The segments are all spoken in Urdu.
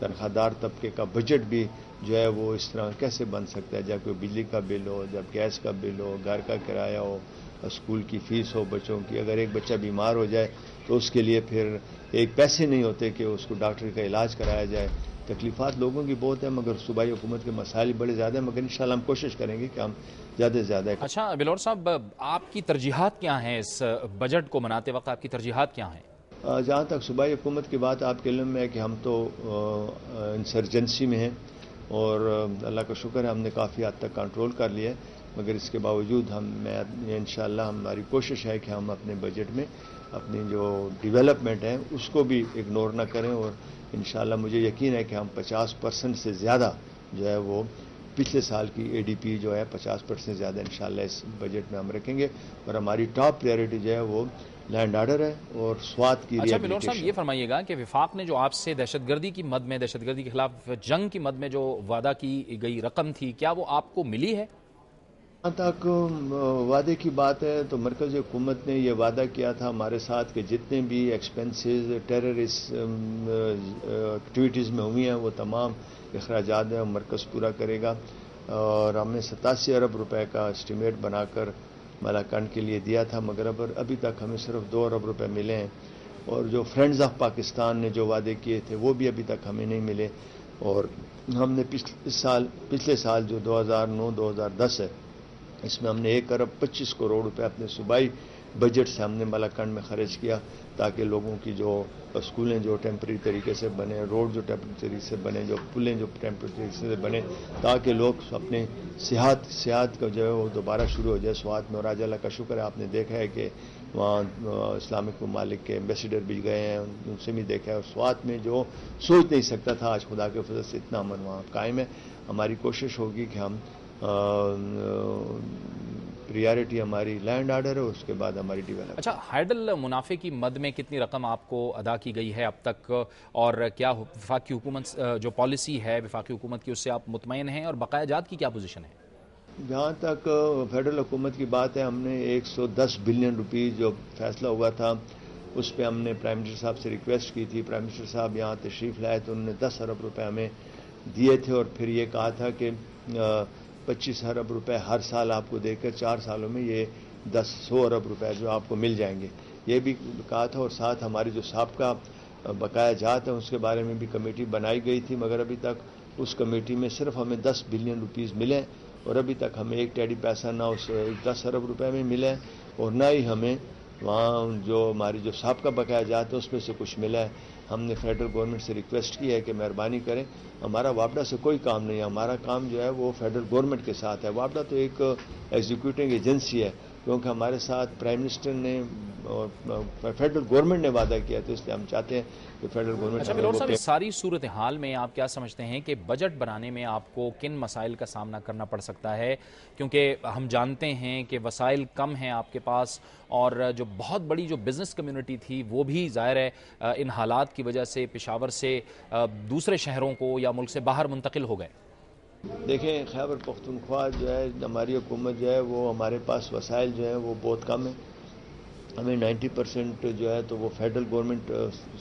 تنخواہ طبقے کا بجٹ بھی جو ہے وہ اس طرح کیسے بن سکتا ہے، جب کوئی بجلی کا بل ہو، جب گیس کا بل ہو، گھر کا کرایہ ہو، اسکول کی فیس ہو بچوں کی، اگر ایک بچہ بیمار ہو جائے تو اس کے لیے پھر ایک پیسے نہیں ہوتے کہ اس کو ڈاکٹر کا علاج کرایا جائے. تکلیفات لوگوں کی بہت ہیں، مگر صوبائی حکومت کے مسائل بڑے زیادہ ہیں، مگر انشاءاللہ ہم کوشش کریں گے کہ ہم زیادہ سے زیادہ. اچھا بلور صاحب، آپ کی ترجیحات کیا ہیں اس بجٹ کو بناتے وقت؟ آپ کی ترجیحات کیا ہیں؟ جہاں تک صوبائی حکومت کی بات آپ کے علم میں ہے کہ ہم تو انسرجنسی میں ہیں، اور اللہ کا شکر ہے ہم نے کافی حد تک کنٹرول کر لیا ہے، مگر اس کے باوجود انشاءاللہ ہماری کوشش ہے کہ ہم اپنے بجٹ میں اپنی جو ڈیولپمنٹ ہے اس کو بھی اگنور نہ کریں، اور انشاءاللہ مجھے یقین ہے کہ ہم 50% سے زیادہ جو ہے وہ پچھلے سال کی اے ڈی پی جو ہے 50% زیادہ انشاءاللہ اس بجٹ میں ہم رکھیں گے، اور ہماری ٹاپ پریورٹی جو ہے وہ لینڈ آرڈر ہے اور سوات کی اچھا بلور صاحب، ریہیبلیٹیشن. یہ فرمائیے گا کہ وفاق نے جو آپ سے دہشت گردی کی مد میں، دہشت گردی کے خلاف جنگ کی مد میں جو وعدہ کی گئی رقم تھی، کیا وہ آپ کو ملی ہے؟ جہاں تک وعدے کی بات ہے تو مرکزی حکومت نے یہ وعدہ کیا تھا ہمارے ساتھ کہ جتنے بھی ایکسپنسز ٹیررسٹ ایکٹیویٹیز میں ہوئی ہیں وہ تمام اخراجات ہیں مرکز پورا کرے گا، اور ہم نے 87 ارب روپے کا اسٹیمیٹ بنا کر مالاکنڈ کے لیے دیا تھا، مگر ابھی تک ہمیں صرف 2 ارب روپے ملے ہیں، اور جو فرینڈز آف پاکستان نے جو وعدے کیے تھے وہ بھی ابھی تک ہمیں نہیں ملے، اور ہم نے پچھلے سال جو 2009-2010 ہے اس میں ہم نے 1 ارب 25 کروڑ روپے اپنے صوبائی بجٹ سے ہم نے مالاکنڈ میں خرچ کیا، تاکہ لوگوں کی جو اسکولیں جو ٹیمپرری طریقے سے بنے، روڈ جو ٹیمپرری طریقے سے بنے، جو پلیں جو ٹیمپرری طریقے سے بنے، تاکہ لوگ اپنے صحت کا جو ہے وہ دوبارہ شروع ہو جائے. سوات میں اور آج اللہ کا شکر ہے آپ نے دیکھا ہے کہ وہاں اسلامک ممالک کے ایمبیسیڈر بھی گئے ہیں، ان سے بھی دیکھا ہے، اور سوات میں جو سوچ نہیں سکتا تھا آج خدا کے فضل سے اتنا امن وہاں قائم ہے. ہماری کوشش ہوگی کہ ہم پریارٹی ہماری لینڈ آرڈر ہے، اس کے بعد ہماری ڈیولپمنٹ. اچھا، ہائیڈل منافع کی مد میں کتنی رقم آپ کو ادا کی گئی ہے اب تک، اور کیا وفاقی حکومت جو پالیسی ہے وفاقی حکومت کی اس سے آپ مطمئن ہیں، اور بقایا جات کی کیا پوزیشن ہے؟ جہاں تک فیڈرل حکومت کی بات ہے، ہم نے 110 بلین روپیز جو فیصلہ ہوا تھا اس پہ ہم نے پرائم منسٹر صاحب سے ریکویسٹ کی تھی. پرائم منسٹر صاحب یہاں تشریف لائے تو انہوں نے 10 ارب روپے ہمیں دیے تھے، اور پھر یہ کہا تھا کہ 25 ارب روپے ہر سال آپ کو دے کر 4 سالوں میں یہ 100 ارب روپے جو آپ کو مل جائیں گے، یہ بھی کہا تھا. اور ساتھ ہماری جو سابقہ بقایا جات ہیں اس کے بارے میں بھی کمیٹی بنائی گئی تھی، مگر ابھی تک اس کمیٹی میں صرف ہمیں 10 بلین روپیز ملے، اور ابھی تک ہمیں ایک ٹیڈی پیسہ نہ اس 10 ارب روپے میں ملا ہے، اور نہ ہی ہمیں وہاں جو ہماری جو سابقہ بقایا جات ہے اس میں سے کچھ ملا ہے. ہم نے فیڈرل گورنمنٹ سے ریکویسٹ کی ہے کہ مہربانی کریں، ہمارا وابڈا سے کوئی کام نہیں ہے، ہمارا کام جو ہے وہ فیڈرل گورنمنٹ کے ساتھ ہے. وابڈا تو ایک ایگزیکیوٹنگ ایجنسی ہے، کیونکہ ہمارے ساتھ پرائم منسٹر نے اور فیڈرل گورنمنٹ نے وعدہ کیا، تو اس لیے ہم چاہتے ہیں کہ فیڈرل گورنمنٹ. اچھا بلور صاحب، اس ساری صورتحال میں آپ کیا سمجھتے ہیں کہ بجٹ بنانے میں آپ کو کن مسائل کا سامنا کرنا پڑ سکتا ہے؟ کیونکہ ہم جانتے ہیں کہ وسائل کم ہیں آپ کے پاس، اور جو بہت بڑی جو بزنس کمیونٹی تھی وہ بھی ظاہر ہے ان حالات کی وجہ سے پشاور سے دوسرے شہروں کو یا ملک سے باہر منتقل ہو گئے. دیکھیں، خیبر پختونخوا جو ہے ہماری حکومت جو ہے وہ ہمارے پاس وسائل جو ہیں وہ بہت کم ہیں. ہمیں 90% جو ہے تو وہ فیڈرل گورنمنٹ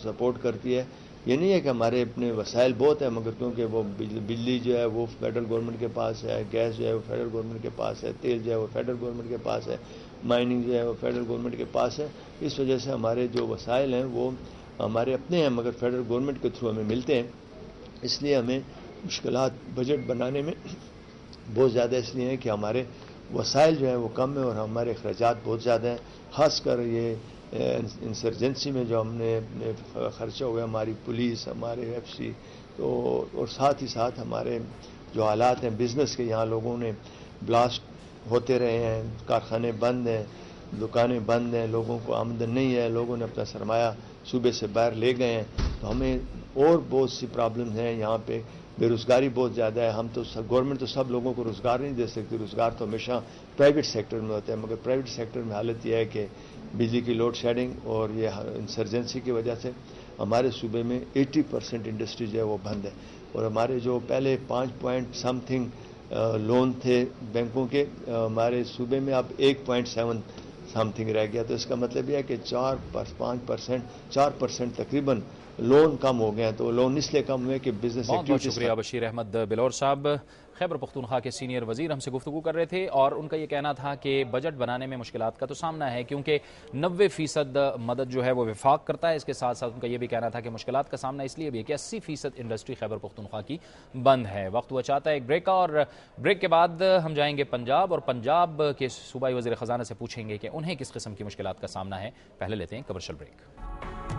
سپورٹ کرتی ہے. یہ نہیں ہے کہ ہمارے اپنے وسائل بہت ہیں، مگر کیونکہ وہ بجلی جو ہے وہ فیڈرل گورنمنٹ کے پاس ہے، گیس جو ہے وہ فیڈرل گورنمنٹ کے پاس ہے، تیل جو ہے وہ فیڈرل گورنمنٹ کے پاس ہے، مائننگ جو ہے وہ فیڈرل گورنمنٹ کے پاس ہے. اس وجہ سے ہمارے جو وسائل ہیں وہ ہمارے اپنے ہیں، مگر فیڈرل گورنمنٹ کے تھرو ہمیں ملتے ہیں. اس لیے ہمیں مشکلات بجٹ بنانے میں بہت زیادہ اس لیے ہیں کہ ہمارے وسائل جو ہیں وہ کم ہیں اور ہمارے اخراجات بہت زیادہ ہیں. خاص کر یہ انسرجنسی میں جو ہم نے خرچہ ہوئے، ہماری پولیس، ہمارے ایف سی، تو اور ساتھ ہی ساتھ ہمارے جو حالات ہیں بزنس کے، یہاں لوگوں نے بلاسٹ ہوتے رہے ہیں، کارخانے بند ہیں، دکانیں بند ہیں، لوگوں کو آمدن نہیں ہے، لوگوں نے اپنا سرمایہ صوبے سے باہر لے گئے ہیں. تو ہمیں اور بہت سی پرابلم ہیں یہاں پہ. بے روزگاری بہت زیادہ ہے. ہم تو گورنمنٹ تو سب لوگوں کو روزگار نہیں دے سکتی، روزگار تو ہمیشہ پرائیویٹ سیکٹر میں ہوتا ہے، مگر پرائیویٹ سیکٹر میں حالت یہ ہے کہ بجلی کی لوڈ شیڈنگ اور یہ انسرجنسی کی وجہ سے ہمارے صوبے میں 80% انڈسٹری جو ہے وہ بند ہے. اور ہمارے جو پہلے 5 لون تھے بینکوں کے، ہمارے صوبے میں اب 1.7 رہ گیا. تو اس کا مطلب یہ ہے کہ 4% تقریباً لون کم ہو گئے ہیں، تو لون اس لیے کم ہوئے کہ بزنس بہت ایکٹیویٹیز شکریہ بشیر احمد بلور صاحب، خیبر پختونخوا کے سینئر وزیر ہم سے گفتگو کر رہے تھے، اور ان کا یہ کہنا تھا کہ بجٹ بنانے میں مشکلات کا تو سامنا ہے کیونکہ 90% مدد جو ہے وہ وفاق کرتا ہے، اس کے ساتھ ساتھ ان کا یہ بھی کہنا تھا کہ مشکلات کا سامنا اس لیے بھی ہے کہ 80% انڈسٹری خیبر پختونخوا کی بند ہے۔ وقت ہوا چاہتا ہے ایک بریک کا، اور بریک کے بعد ہم جائیں گے پنجاب، اور پنجاب کے صوبائی وزیر خزانہ سے پوچھیں گے کہ انہیں کس قسم کی مشکلات کا سامنا ہے۔ پہلے لیتے ہیں کمرشل بریک۔